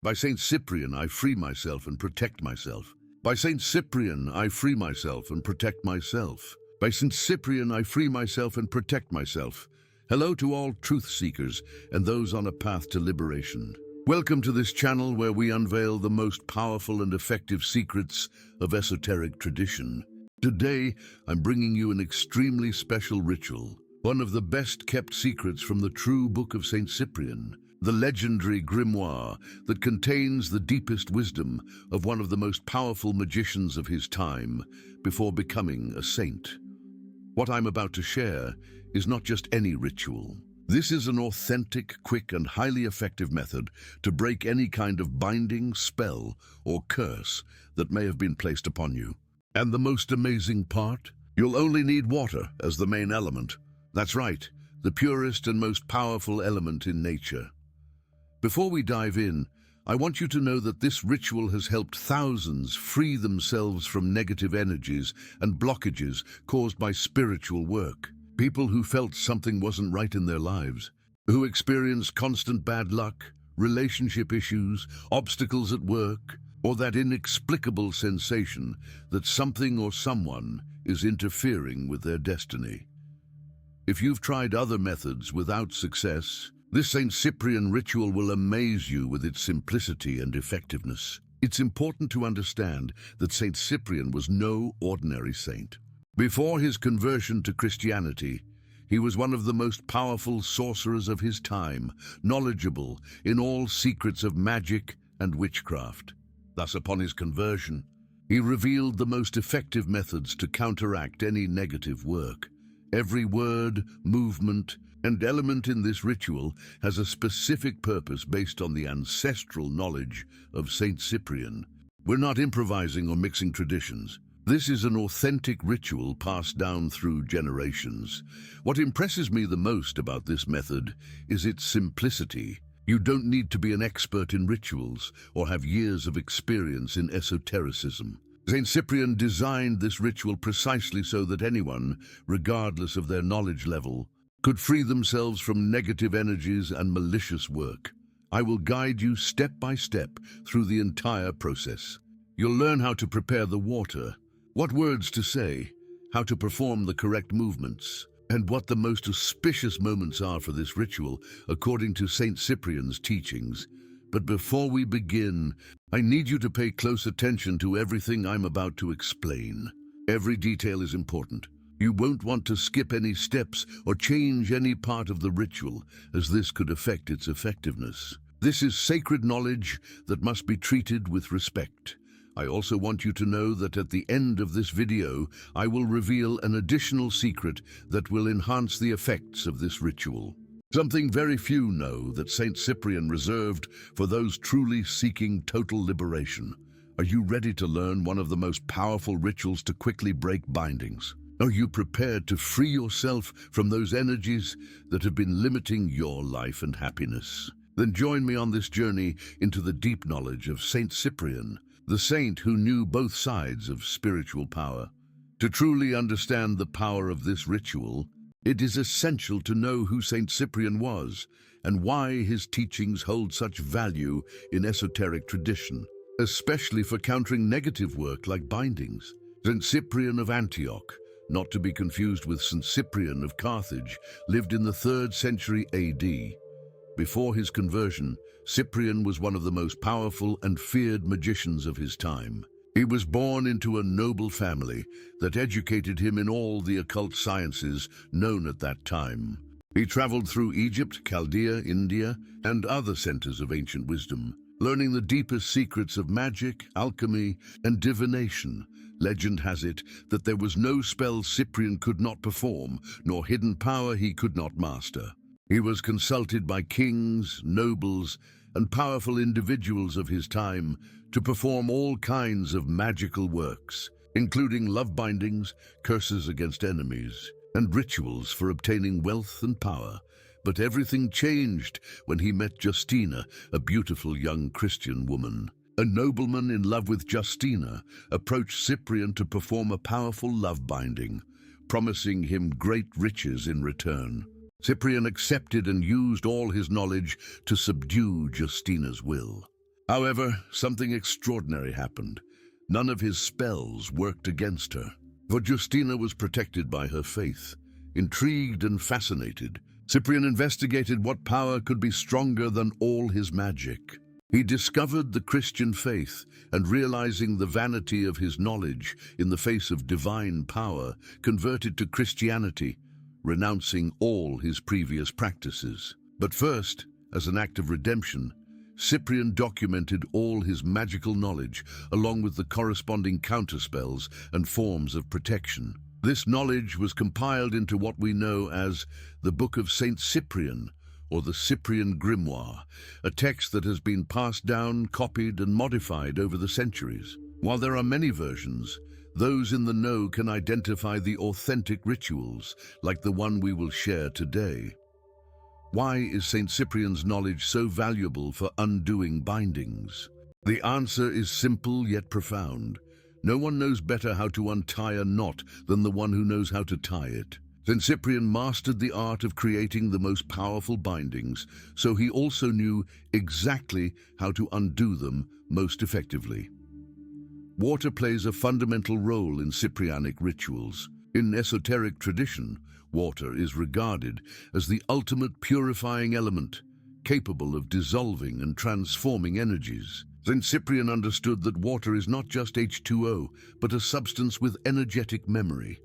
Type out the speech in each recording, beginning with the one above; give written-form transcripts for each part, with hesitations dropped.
By Saint Cyprian, I free myself and protect myself. By Saint Cyprian, I free myself and protect myself. By Saint Cyprian, I free myself and protect myself. Hello to all truth seekers and those on a path to liberation. Welcome to this channel where we unveil the most powerful and effective secrets of esoteric tradition. Today, I'm bringing you an extremely special ritual, one of the best kept secrets from the true book of Saint Cyprian, the legendary grimoire that contains the deepest wisdom of one of the most powerful magicians of his time before becoming a saint. What I'm about to share is not just any ritual. This is an authentic, quick, and highly effective method to break any kind of binding, spell, or curse that may have been placed upon you. And the most amazing part? You'll only need water as the main element. That's right, the purest and most powerful element in nature. Before we dive in, I want you to know that this ritual has helped thousands free themselves from negative energies and blockages caused by spiritual work. People who felt something wasn't right in their lives, who experienced constant bad luck, relationship issues, obstacles at work, or that inexplicable sensation that something or someone is interfering with their destiny. If you've tried other methods without success, this Saint Cyprian ritual will amaze you with its simplicity and effectiveness. It's important to understand that Saint Cyprian was no ordinary saint. Before his conversion to Christianity, he was one of the most powerful sorcerers of his time, knowledgeable in all secrets of magic and witchcraft. Thus, upon his conversion, he revealed the most effective methods to counteract any negative work. Every word, movement, and element in this ritual has a specific purpose based on the ancestral knowledge of Saint Cyprian. We're not improvising or mixing traditions. This is an authentic ritual passed down through generations. What impresses me the most about this method is its simplicity. You don't need to be an expert in rituals or have years of experience in esotericism. Saint Cyprian designed this ritual precisely so that anyone, regardless of their knowledge level, could free themselves from negative energies and malicious work. I will guide you step by step through the entire process. You'll learn how to prepare the water, what words to say, how to perform the correct movements, and what the most auspicious moments are for this ritual according to Saint Cyprian's teachings. But before we begin, I need you to pay close attention to everything I'm about to explain. Every detail is important. You won't want to skip any steps or change any part of the ritual, as this could affect its effectiveness. This is sacred knowledge that must be treated with respect. I also want you to know that at the end of this video, I will reveal an additional secret that will enhance the effects of this ritual. Something very few know that Saint Cyprian reserved for those truly seeking total liberation. Are you ready to learn one of the most powerful rituals to quickly break bindings? Are you prepared to free yourself from those energies that have been limiting your life and happiness? Then join me on this journey into the deep knowledge of Saint Cyprian, the saint who knew both sides of spiritual power. To truly understand the power of this ritual, it is essential to know who Saint Cyprian was and why his teachings hold such value in esoteric tradition, especially for countering negative work like bindings. Saint Cyprian of Antioch, not to be confused with Saint Cyprian of Carthage, lived in the 3rd century AD. Before his conversion, Cyprian was one of the most powerful and feared magicians of his time. He was born into a noble family that educated him in all the occult sciences known at that time. He traveled through Egypt, Chaldea, India, and other centers of ancient wisdom, learning the deepest secrets of magic, alchemy, and divination. Legend has it that there was no spell Cyprian could not perform, nor hidden power he could not master. He was consulted by kings, nobles, and powerful individuals of his time to perform all kinds of magical works, including love bindings, curses against enemies, and rituals for obtaining wealth and power. But everything changed when he met Justina, a beautiful young Christian woman. A nobleman in love with Justina approached Cyprian to perform a powerful love binding, promising him great riches in return. Cyprian accepted and used all his knowledge to subdue Justina's will. However, something extraordinary happened. None of his spells worked against her, for Justina was protected by her faith. Intrigued and fascinated, Cyprian investigated what power could be stronger than all his magic. He discovered the Christian faith, and realizing the vanity of his knowledge in the face of divine power, converted to Christianity, renouncing all his previous practices. But first, as an act of redemption, Cyprian documented all his magical knowledge, along with the corresponding counterspells and forms of protection. This knowledge was compiled into what we know as the Book of Saint Cyprian, or the Cyprian Grimoire, a text that has been passed down, copied, and modified over the centuries. While there are many versions, those in the know can identify the authentic rituals, like the one we will share today. Why is Saint Cyprian's knowledge so valuable for undoing bindings? The answer is simple yet profound. No one knows better how to untie a knot than the one who knows how to tie it. Saint Cyprian mastered the art of creating the most powerful bindings, so he also knew exactly how to undo them most effectively. Water plays a fundamental role in Cyprianic rituals. In esoteric tradition, water is regarded as the ultimate purifying element, capable of dissolving and transforming energies. Saint Cyprian understood that water is not just H2O, but a substance with energetic memory,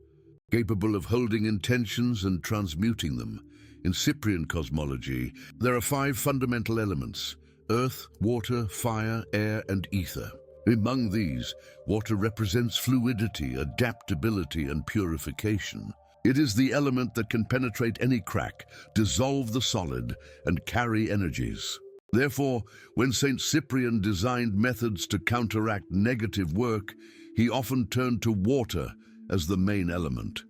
capable of holding intentions and transmuting them. In Cyprian cosmology, there are 5 fundamental elements: earth, water, fire, air, and ether. Among these, water represents fluidity, adaptability, and purification. It is the element that can penetrate any crack, dissolve the solid, and carry energies. Therefore, when Saint Cyprian designed methods to counteract negative work, he often turned to water as the main element.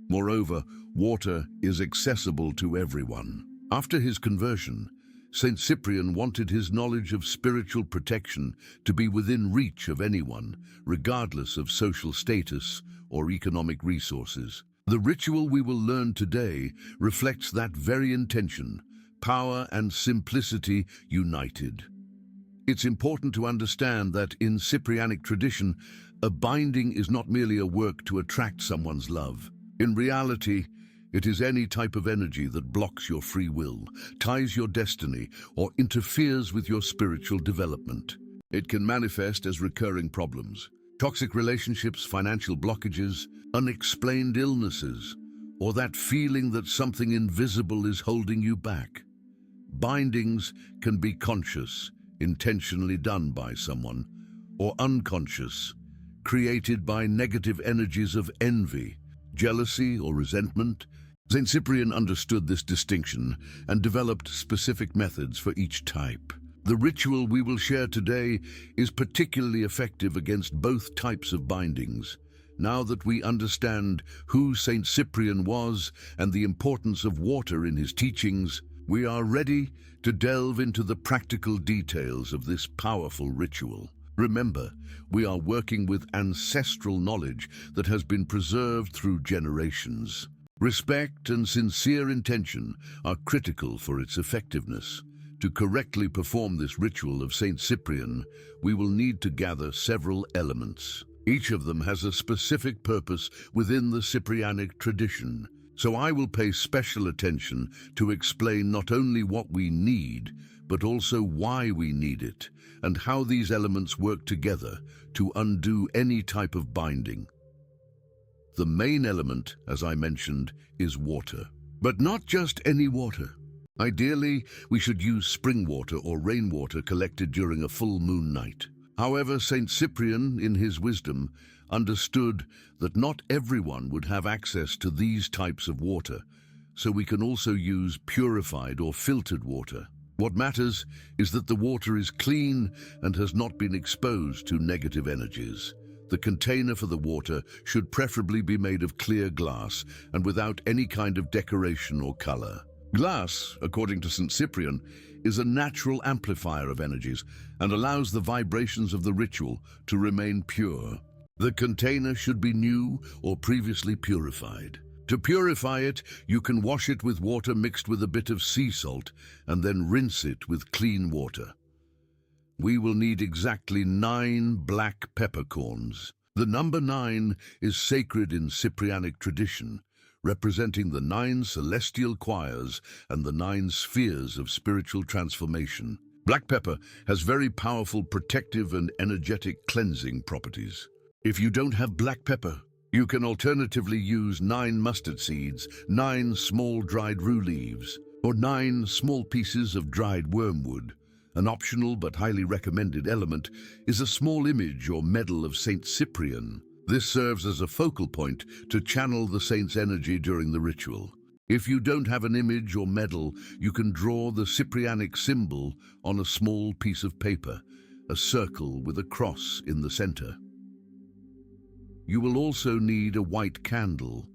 Moreover, water is accessible to everyone. After his conversion, Saint Cyprian wanted his knowledge of spiritual protection to be within reach of anyone, regardless of social status or economic resources. The ritual we will learn today reflects that very intention, power and simplicity united. It's important to understand that in Cyprianic tradition, a binding is not merely a work to attract someone's love. In reality, it is any type of energy that blocks your free will, ties your destiny, or interferes with your spiritual development. It can manifest as recurring problems, toxic relationships, financial blockages, unexplained illnesses, or that feeling that something invisible is holding you back. Bindings can be conscious, intentionally done by someone, or unconscious, created by negative energies of envy, jealousy, or resentment. Saint Cyprian understood this distinction and developed specific methods for each type. The ritual we will share today is particularly effective against both types of bindings. Now that we understand who Saint Cyprian was and the importance of water in his teachings, we are ready to delve into the practical details of this powerful ritual. Remember, we are working with ancestral knowledge that has been preserved through generations. Respect and sincere intention are critical for its effectiveness. To correctly perform this ritual of Saint Cyprian, we will need to gather several elements. Each of them has a specific purpose within the Cyprianic tradition. So I will pay special attention to explain not only what we need, but also why we need it, and how these elements work together to undo any type of binding. The main element, as I mentioned, is water. But not just any water. Ideally, we should use spring water or rainwater collected during a full moon night. However, Saint Cyprian, in his wisdom, understood that not everyone would have access to these types of water, so we can also use purified or filtered water. What matters is that the water is clean and has not been exposed to negative energies. The container for the water should preferably be made of clear glass and without any kind of decoration or color. Glass, according to Saint Cyprian, is a natural amplifier of energies and allows the vibrations of the ritual to remain pure. The container should be new or previously purified. To purify it, you can wash it with water mixed with a bit of sea salt and then rinse it with clean water. we will need exactly 9 black peppercorns. The number 9 is sacred in Cyprianic tradition, representing the 9 celestial choirs and the 9 spheres of spiritual transformation. Black pepper has very powerful protective and energetic cleansing properties. If you don't have black pepper, you can alternatively use 9 mustard seeds, 9 small dried rue leaves, or 9 small pieces of dried wormwood. An optional but highly recommended element is a small image or medal of Saint Cyprian. This serves as a focal point to channel the saint's energy during the ritual. If you don't have an image or medal, you can draw the Cyprianic symbol on a small piece of paper, a circle with a cross in the center. You will also need a white candle,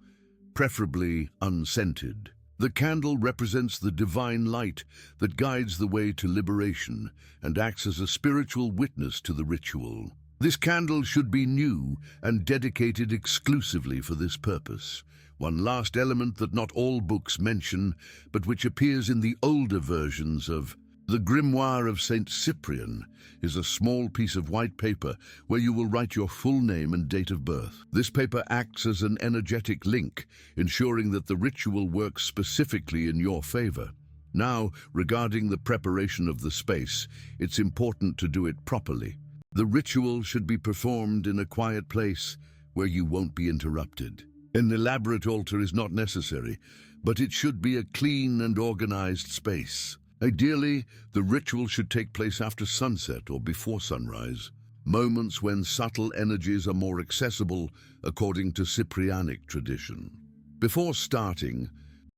preferably unscented. The candle represents the divine light that guides the way to liberation and acts as a spiritual witness to the ritual. This candle should be new and dedicated exclusively for this purpose. One last element that not all books mention, but which appears in the older versions of the Grimoire of Saint Cyprian, is a small piece of white paper where you will write your full name and date of birth. This paper acts as an energetic link, ensuring that the ritual works specifically in your favor. Now, regarding the preparation of the space, it's important to do it properly. The ritual should be performed in a quiet place where you won't be interrupted. An elaborate altar is not necessary, but it should be a clean and organized space. Ideally, the ritual should take place after sunset or before sunrise, moments when subtle energies are more accessible according to Cyprianic tradition. Before starting,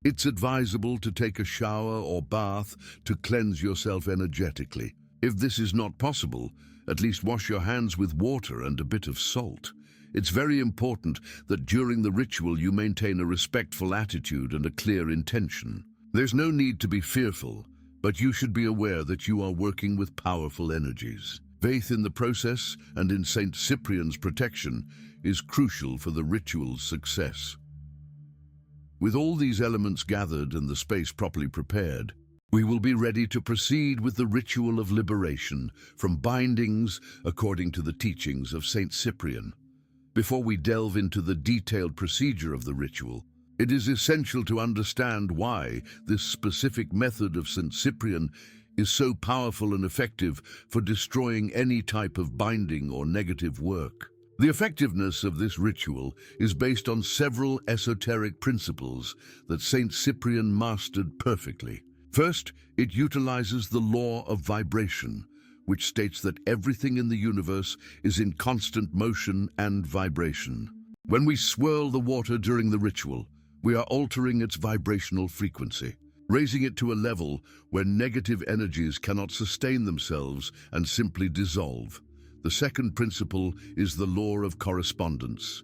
it's advisable to take a shower or bath to cleanse yourself energetically. If this is not possible, at least wash your hands with water and a bit of salt. It's very important that during the ritual you maintain a respectful attitude and a clear intention. There's no need to be fearful, but you should be aware that you are working with powerful energies. Faith in the process and in Saint Cyprian's protection is crucial for the ritual's success. With all these elements gathered and the space properly prepared, we will be ready to proceed with the ritual of liberation from bindings according to the teachings of Saint Cyprian. Before we delve into the detailed procedure of the ritual, it is essential to understand why this specific method of Saint Cyprian is so powerful and effective for destroying any type of binding or negative work. The effectiveness of this ritual is based on several esoteric principles that Saint Cyprian mastered perfectly. First, it utilizes the law of vibration, which states that everything in the universe is in constant motion and vibration. When we swirl the water during the ritual, we are altering its vibrational frequency, raising it to a level where negative energies cannot sustain themselves and simply dissolve. The second principle is the law of correspondence.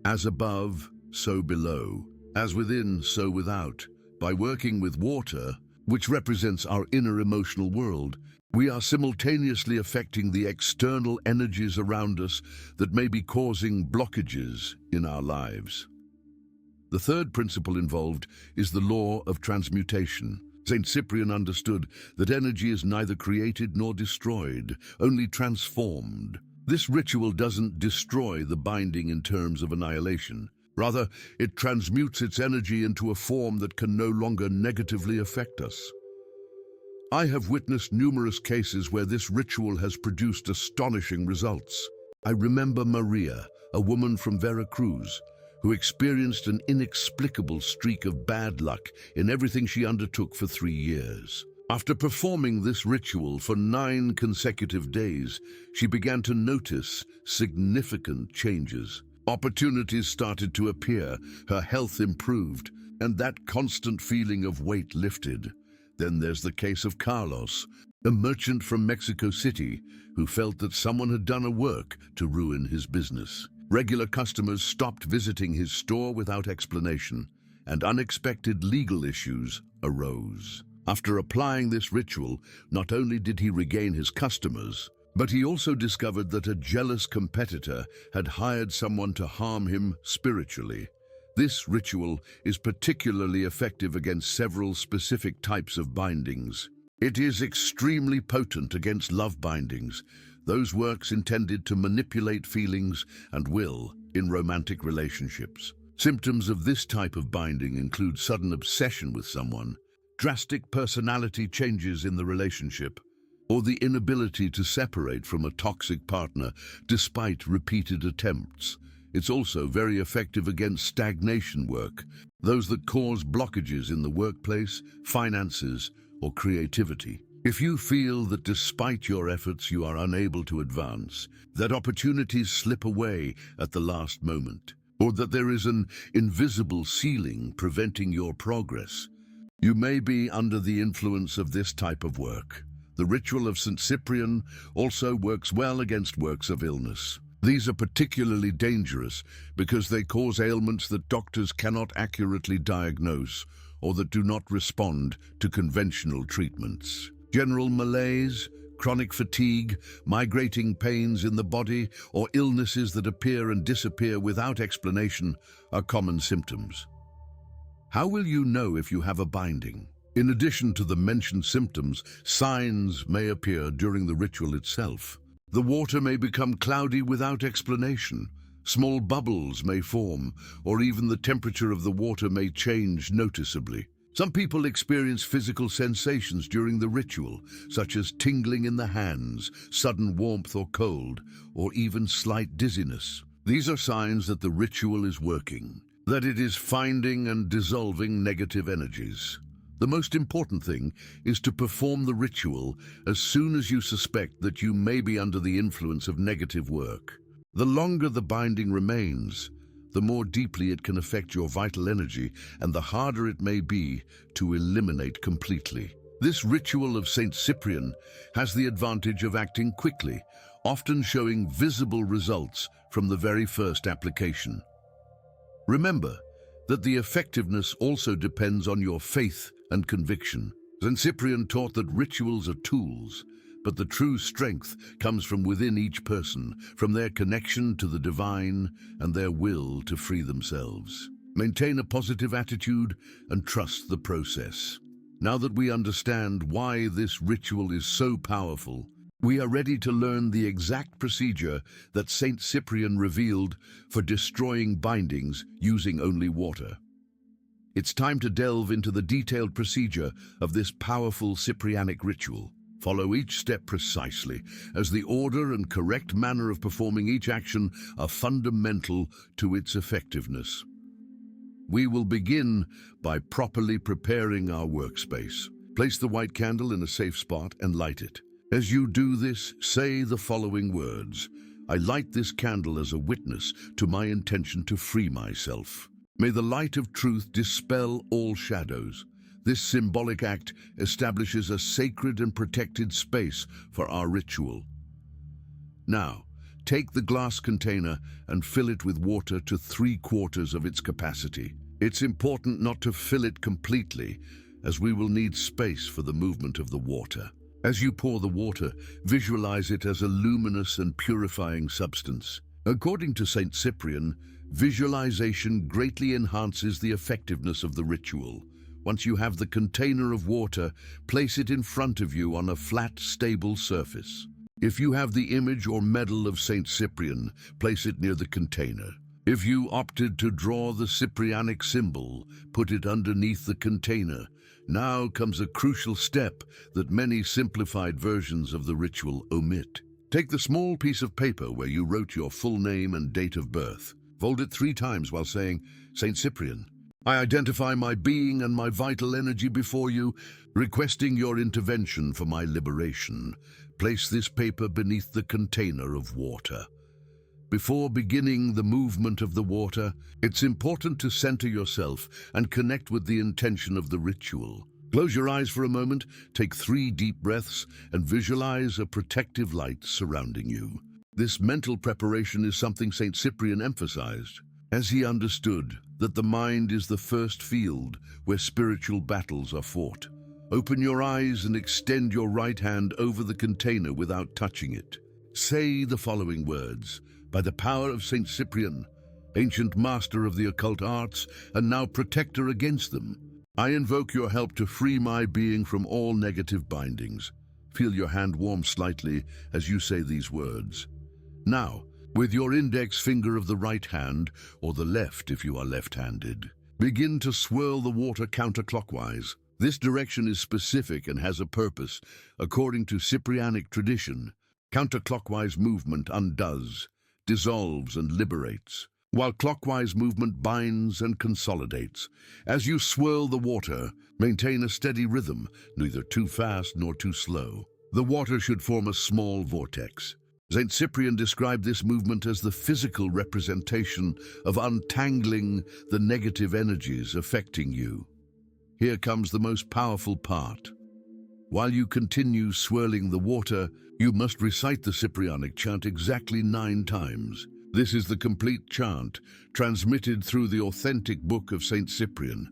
As above, so below. As within, so without. By working with water, which represents our inner emotional world, we are simultaneously affecting the external energies around us that may be causing blockages in our lives. The third principle involved is the law of transmutation. Saint Cyprian understood that energy is neither created nor destroyed, only transformed. This ritual doesn't destroy the binding in terms of annihilation. Rather, it transmutes its energy into a form that can no longer negatively affect us. I have witnessed numerous cases where this ritual has produced astonishing results. I remember Maria, a woman from Veracruz, who experienced an inexplicable streak of bad luck in everything she undertook for 3 years. After performing this ritual for 9 consecutive days, she began to notice significant changes. Opportunities started to appear, her health improved, and that constant feeling of weight lifted. Then there's the case of Carlos, a merchant from Mexico City who felt that someone had done a work to ruin his business. Regular customers stopped visiting his store without explanation, and unexpected legal issues arose. After applying this ritual, not only did he regain his customers, but he also discovered that a jealous competitor had hired someone to harm him spiritually. This ritual is particularly effective against several specific types of bindings. It is extremely potent against love bindings, those works intended to manipulate feelings and will in romantic relationships. Symptoms of this type of binding include sudden obsession with someone, drastic personality changes in the relationship, or the inability to separate from a toxic partner despite repeated attempts. It's also very effective against stagnation work, those that cause blockages in the workplace, finances, or creativity. If you feel that despite your efforts you are unable to advance, that opportunities slip away at the last moment, or that there is an invisible ceiling preventing your progress, you may be under the influence of this type of work. The ritual of St. Cyprian also works well against works of illness. These are particularly dangerous because they cause ailments that doctors cannot accurately diagnose or that do not respond to conventional treatments. General malaise, chronic fatigue, migrating pains in the body, or illnesses that appear and disappear without explanation are common symptoms. How will you know if you have a binding? In addition to the mentioned symptoms, signs may appear during the ritual itself. The water may become cloudy without explanation. Small bubbles may form, or even the temperature of the water may change noticeably. Some people experience physical sensations during the ritual, such as tingling in the hands, sudden warmth or cold, or even slight dizziness. These are signs that the ritual is working, that it is finding and dissolving negative energies. The most important thing is to perform the ritual as soon as you suspect that you may be under the influence of negative work. The longer the binding remains, the more deeply it can affect your vital energy and the harder it may be to eliminate completely. This ritual of St. Cyprian has the advantage of acting quickly, often showing visible results from the very first application. Remember that the effectiveness also depends on your faith and conviction. St. Cyprian taught that rituals are tools, but the true strength comes from within each person, from their connection to the divine and their will to free themselves. Maintain a positive attitude and trust the process. Now that we understand why this ritual is so powerful, we are ready to learn the exact procedure that St. Cyprian revealed for destroying bindings using only water. It's time to delve into the detailed procedure of this powerful Cyprianic ritual. Follow each step precisely, as the order and correct manner of performing each action are fundamental to its effectiveness. We will begin by properly preparing our workspace. Place the white candle in a safe spot and light it. As you do this, say the following words: I light this candle as a witness to my intention to free myself. May the light of truth dispel all shadows. This symbolic act establishes a sacred and protected space for our ritual. Now, take the glass container and fill it with water to 3/4 of its capacity. It's important not to fill it completely, as we will need space for the movement of the water. As you pour the water, visualize it as a luminous and purifying substance. According to St. Cyprian, visualization greatly enhances the effectiveness of the ritual. Once you have the container of water, place it in front of you on a flat, stable surface. If you have the image or medal of St. Cyprian, place it near the container. If you opted to draw the Cyprianic symbol, put it underneath the container. Now comes a crucial step that many simplified versions of the ritual omit. Take the small piece of paper where you wrote your full name and date of birth. Fold it 3 times while saying, St. Cyprian, I identify my being and my vital energy before you, requesting your intervention for my liberation. Place this paper beneath the container of water. Before beginning the movement of the water, it's important to center yourself and connect with the intention of the ritual. Close your eyes for a moment, take 3 deep breaths, and visualize a protective light surrounding you. This mental preparation is something St. Cyprian emphasized, as he understood that the mind is the first field where spiritual battles are fought. Open your eyes and extend your right hand over the container without touching it. Say the following words: by the power of St. Cyprian, ancient master of the occult arts and now protector against them, I invoke your help to free my being from all negative bindings. Feel your hand warm slightly as you say these words. Now, with your index finger of the right hand, or the left if you are left-handed, begin to swirl the water counterclockwise. This direction is specific and has a purpose. According to Cyprianic tradition, counterclockwise movement undoes, dissolves and liberates, while clockwise movement binds and consolidates. As you swirl the water, maintain a steady rhythm, neither too fast nor too slow. The water should form a small vortex. Saint Cyprian described this movement as the physical representation of untangling the negative energies affecting you. Here comes the most powerful part. While you continue swirling the water, you must recite the Cyprianic chant exactly 9 times. This is the complete chant, transmitted through the authentic book of Saint Cyprian.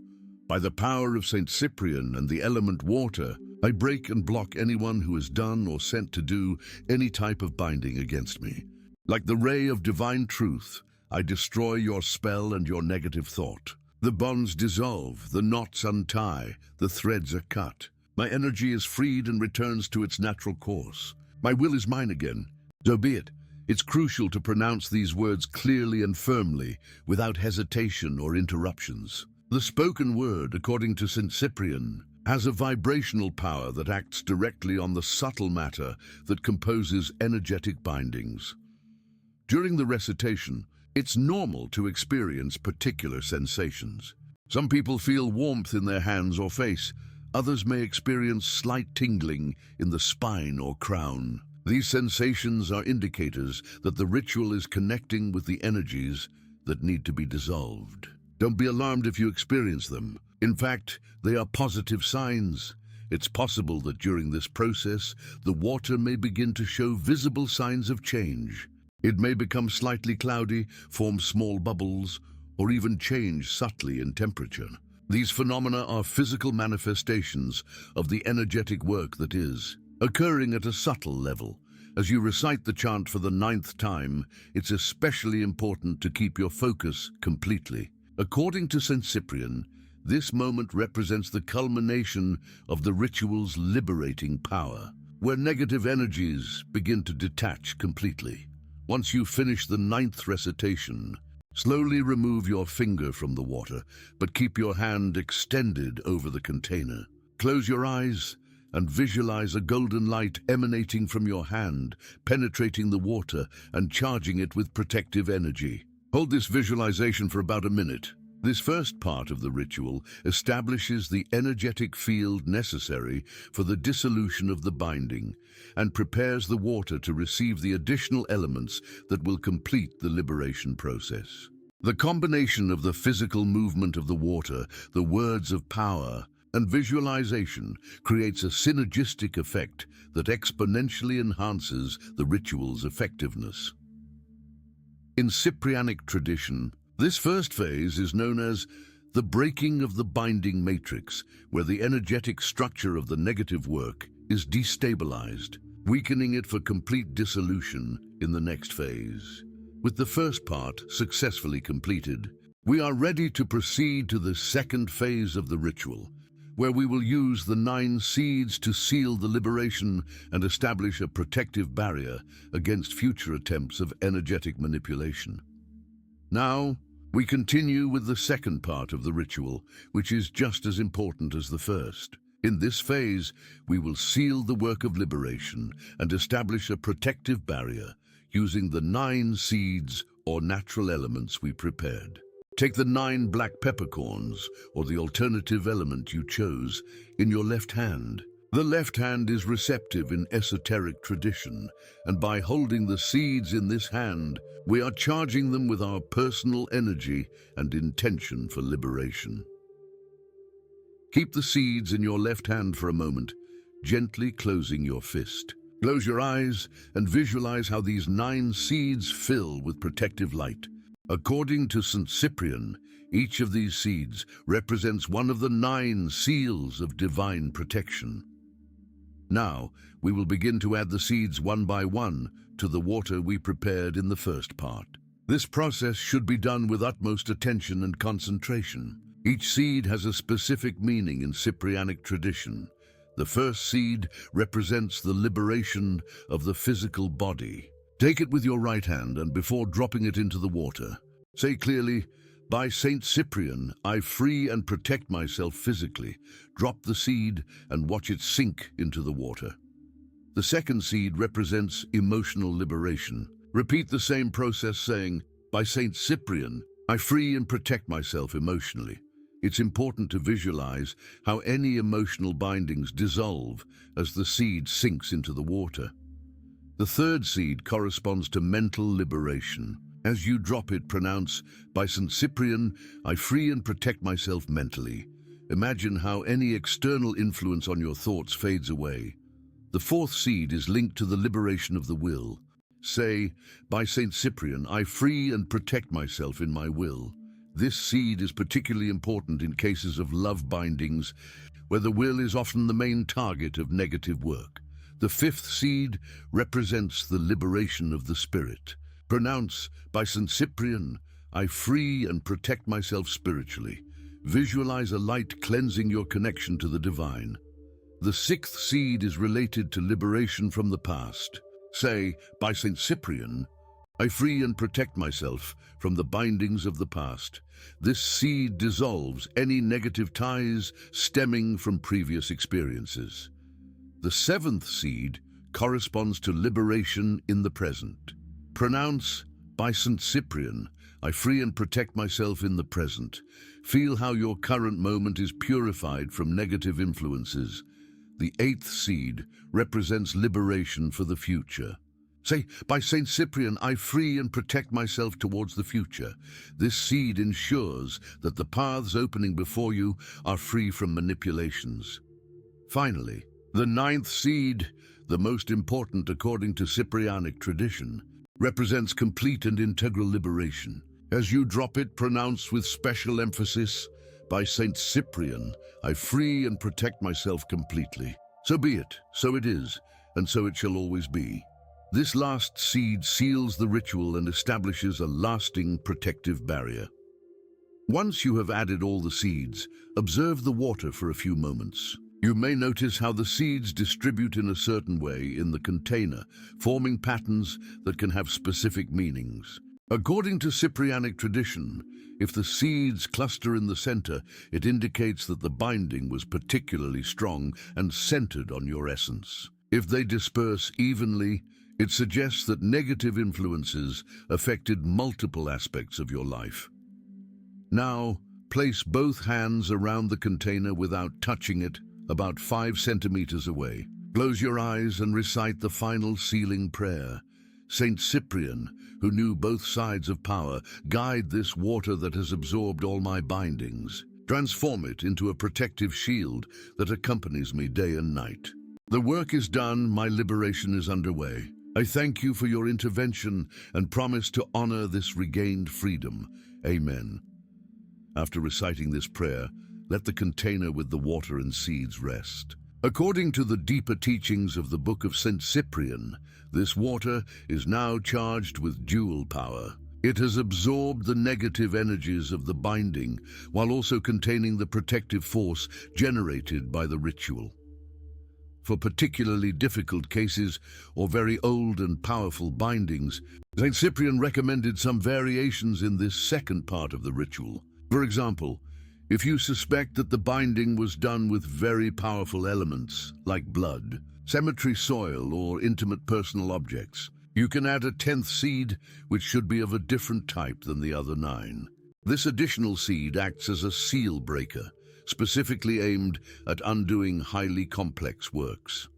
By the power of Saint Cyprian and the element water, I break and block anyone who has done or sent to do any type of binding against me. Like the ray of divine truth, I destroy your spell and your negative thought. The bonds dissolve, the knots untie, the threads are cut. My energy is freed and returns to its natural course. My will is mine again. So be it. It's crucial to pronounce these words clearly and firmly, without hesitation or interruptions. The spoken word, according to Saint Cyprian, has a vibrational power that acts directly on the subtle matter that composes energetic bindings. During the recitation, it's normal to experience particular sensations. Some people feel warmth in their hands or face. Others may experience slight tingling in the spine or crown. These sensations are indicators that the ritual is connecting with the energies that need to be dissolved. Don't be alarmed if you experience them. In fact, they are positive signs. It's possible that during this process, the water may begin to show visible signs of change. It may become slightly cloudy, form small bubbles, or even change subtly in temperature. These phenomena are physical manifestations of the energetic work that is occurring at a subtle level. As you recite the chant for the 9th time, it's especially important to keep your focus completely. According to Saint Cyprian, this moment represents the culmination of the ritual's liberating power, where negative energies begin to detach completely. Once you finish the 9th recitation, slowly remove your finger from the water, but keep your hand extended over the container. Close your eyes and visualize a golden light emanating from your hand, penetrating the water and charging it with protective energy. Hold this visualization for about a minute. This first part of the ritual establishes the energetic field necessary for the dissolution of the binding and prepares the water to receive the additional elements that will complete the liberation process. The combination of the physical movement of the water, the words of power, and visualization creates a synergistic effect that exponentially enhances the ritual's effectiveness. In Cyprianic tradition, this first phase is known as the breaking of the binding matrix, where the energetic structure of the negative work is destabilized, weakening it for complete dissolution in the next phase. With the first part successfully completed, we are ready to proceed to the second phase of the ritual, where we will use the 9 seeds to seal the liberation and establish a protective barrier against future attempts of energetic manipulation. Now, we continue with the second part of the ritual, which is just as important as the first. In this phase, we will seal the work of liberation and establish a protective barrier using the 9 seeds or natural elements we prepared. Take the 9 black peppercorns, or the alternative element you chose, in your left hand. The left hand is receptive in esoteric tradition, and by holding the seeds in this hand, we are charging them with our personal energy and intention for liberation. Keep the seeds in your left hand for a moment, gently closing your fist. Close your eyes and visualize how these 9 seeds fill with protective light. According to St. Cyprian, each of these seeds represents one of the 9 seals of divine protection. Now, we will begin to add the seeds one by one to the water we prepared in the first part. This process should be done with utmost attention and concentration. Each seed has a specific meaning in Cyprianic tradition. The first seed represents the liberation of the physical body. Take it with your right hand, and before dropping it into the water, say clearly, "By Saint Cyprian, I free and protect myself physically." Drop the seed and watch it sink into the water. The second seed represents emotional liberation. Repeat the same process saying, "By Saint Cyprian, I free and protect myself emotionally." It's important to visualize how any emotional bindings dissolve as the seed sinks into the water. The third seed corresponds to mental liberation. As you drop it, pronounce, "By St. Cyprian, I free and protect myself mentally." Imagine how any external influence on your thoughts fades away. The fourth seed is linked to the liberation of the will. Say, "By St. Cyprian, I free and protect myself in my will." This seed is particularly important in cases of love bindings, where the will is often the main target of negative work. The fifth seed represents the liberation of the spirit. Pronounce, "By St. Cyprian, I free and protect myself spiritually." Visualize a light cleansing your connection to the divine. The sixth seed is related to liberation from the past. Say, "By St. Cyprian, I free and protect myself from the bindings of the past." This seed dissolves any negative ties stemming from previous experiences. The seventh seed corresponds to liberation in the present. Pronounce, "By St. Cyprian, I free and protect myself in the present." Feel how your current moment is purified from negative influences. The eighth seed represents liberation for the future. Say, "By St. Cyprian, I free and protect myself towards the future." This seed ensures that the paths opening before you are free from manipulations. Finally, the ninth seed, the most important according to Cyprianic tradition, represents complete and integral liberation. As you drop it, pronounce with special emphasis, "By St. Cyprian, I free and protect myself completely." So be it, so it is, and so it shall always be. This last seed seals the ritual and establishes a lasting protective barrier. Once you have added all the seeds, observe the water for a few moments. You may notice how the seeds distribute in a certain way in the container, forming patterns that can have specific meanings. According to Cyprianic tradition, if the seeds cluster in the center, it indicates that the binding was particularly strong and centered on your essence. If they disperse evenly, it suggests that negative influences affected multiple aspects of your life. Now, place both hands around the container without touching it, about 5 centimeters away. Close your eyes and recite the final sealing prayer. Saint Cyprian, who knew both sides of power, guide this water that has absorbed all my bindings. Transform it into a protective shield that accompanies me day and night. The work is done, my liberation is underway. I thank you for your intervention and promise to honor this regained freedom. Amen. After reciting this prayer, let the container with the water and seeds rest. According to the deeper teachings of the Book of St. Cyprian, this water is now charged with dual power. It has absorbed the negative energies of the binding, while also containing the protective force generated by the ritual. For particularly difficult cases or very old and powerful bindings, St. Cyprian recommended some variations in this second part of the ritual. For example, if you suspect that the binding was done with very powerful elements, like blood, cemetery soil, or intimate personal objects, you can add a 10th seed, which should be of a different type than the other 9. This additional seed acts as a seal breaker, specifically aimed at undoing highly complex works.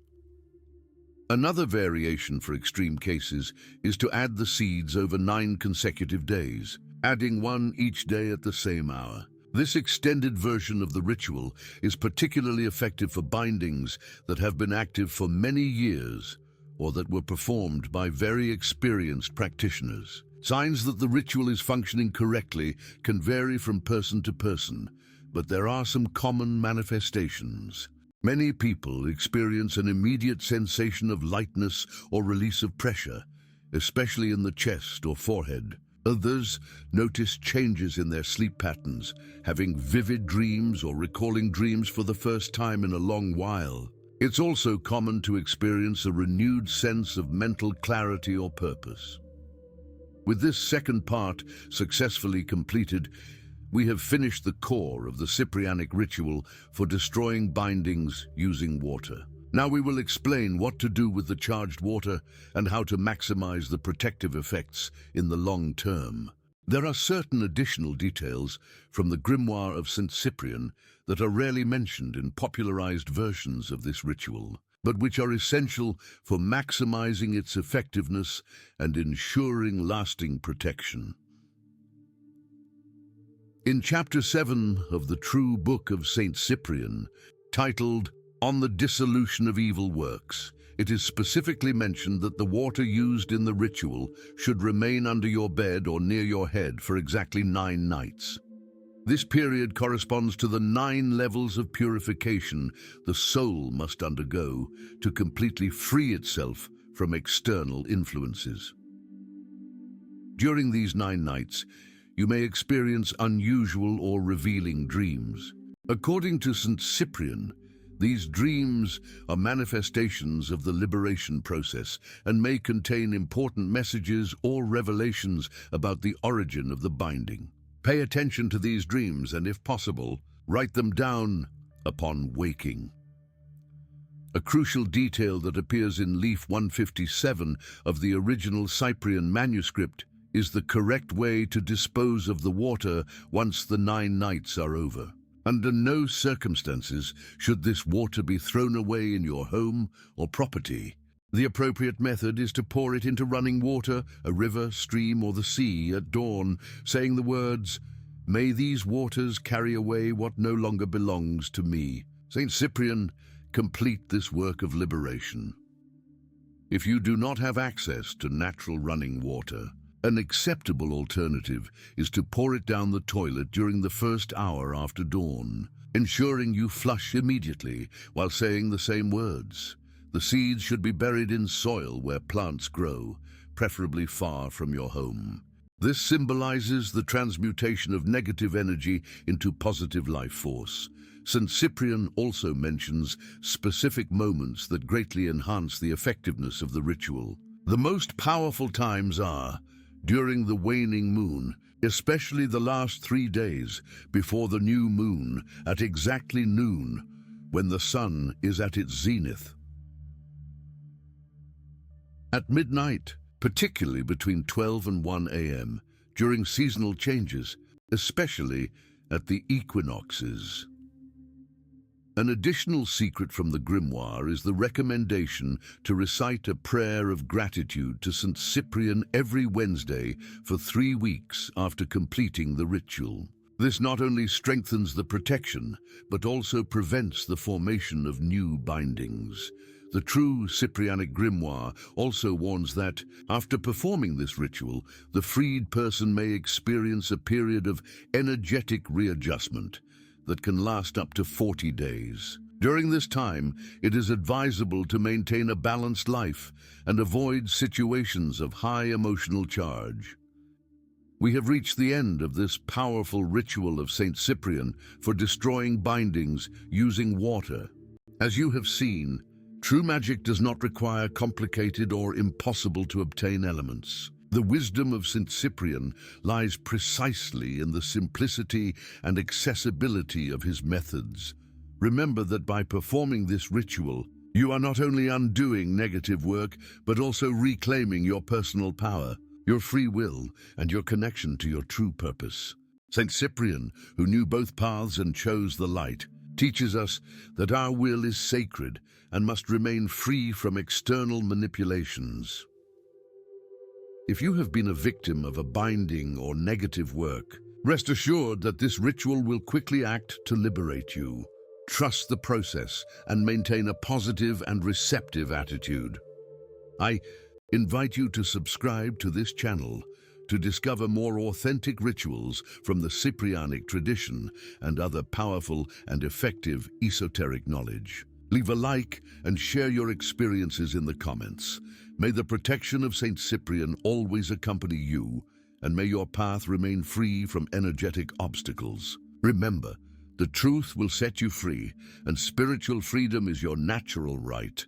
Another variation for extreme cases is to add the seeds over 9 consecutive days, adding 1 each day at the same hour. This extended version of the ritual is particularly effective for bindings that have been active for many years or that were performed by very experienced practitioners. Signs that the ritual is functioning correctly can vary from person to person, but there are some common manifestations. Many people experience an immediate sensation of lightness or release of pressure, especially in the chest or forehead. Others notice changes in their sleep patterns, having vivid dreams or recalling dreams for the first time in a long while. It's also common to experience a renewed sense of mental clarity or purpose. With this second part successfully completed, we have finished the core of the Cyprianic ritual for destroying bindings using water. Now we will explain what to do with the charged water and how to maximize the protective effects in the long term. There are certain additional details from the grimoire of St. Cyprian that are rarely mentioned in popularized versions of this ritual, but which are essential for maximizing its effectiveness and ensuring lasting protection. In Chapter 7 of the True Book of St. Cyprian, titled On the Dissolution of Evil Works, it is specifically mentioned that the water used in the ritual should remain under your bed or near your head for exactly 9 nights. This period corresponds to the 9 levels of purification the soul must undergo to completely free itself from external influences. During these 9 nights, you may experience unusual or revealing dreams. According to St. Cyprian, these dreams are manifestations of the liberation process and may contain important messages or revelations about the origin of the binding. Pay attention to these dreams and, if possible, write them down upon waking. A crucial detail that appears in leaf 157 of the original Cyprian manuscript is the correct way to dispose of the water once the 9 nights are over. Under no circumstances should this water be thrown away in your home or property. The appropriate method is to pour it into running water, a river, stream, or the sea at dawn, saying the words, "May these waters carry away what no longer belongs to me." St. Cyprian, complete this work of liberation. If you do not have access to natural running water, an acceptable alternative is to pour it down the toilet during the first hour after dawn, ensuring you flush immediately while saying the same words. The seeds should be buried in soil where plants grow, preferably far from your home. This symbolizes the transmutation of negative energy into positive life force. St. Cyprian also mentions specific moments that greatly enhance the effectiveness of the ritual. The most powerful times are during the waning moon, especially the last 3 days before the new moon at exactly noon, when the sun is at its zenith. At midnight, particularly between 12 and 1 a.m., during seasonal changes, especially at the equinoxes. An additional secret from the grimoire is the recommendation to recite a prayer of gratitude to St. Cyprian every Wednesday for 3 weeks after completing the ritual. This not only strengthens the protection, but also prevents the formation of new bindings. The true Cyprianic grimoire also warns that, after performing this ritual, the freed person may experience a period of energetic readjustment that can last up to 40 days. During this time, it is advisable to maintain a balanced life and avoid situations of high emotional charge. We have reached the end of this powerful ritual of St. Cyprian for destroying bindings using water. As you have seen, true magic does not require complicated or impossible to obtain elements. The wisdom of St. Cyprian lies precisely in the simplicity and accessibility of his methods. Remember that by performing this ritual, you are not only undoing negative work, but also reclaiming your personal power, your free will, and your connection to your true purpose. St. Cyprian, who knew both paths and chose the light, teaches us that our will is sacred and must remain free from external manipulations. If you have been a victim of a binding or negative work, rest assured that this ritual will quickly act to liberate you. Trust the process and maintain a positive and receptive attitude. I invite you to subscribe to this channel to discover more authentic rituals from the Cyprianic tradition and other powerful and effective esoteric knowledge. Leave a like and share your experiences in the comments. May the protection of St. Cyprian always accompany you and may your path remain free from energetic obstacles. Remember, the truth will set you free, and spiritual freedom is your natural right.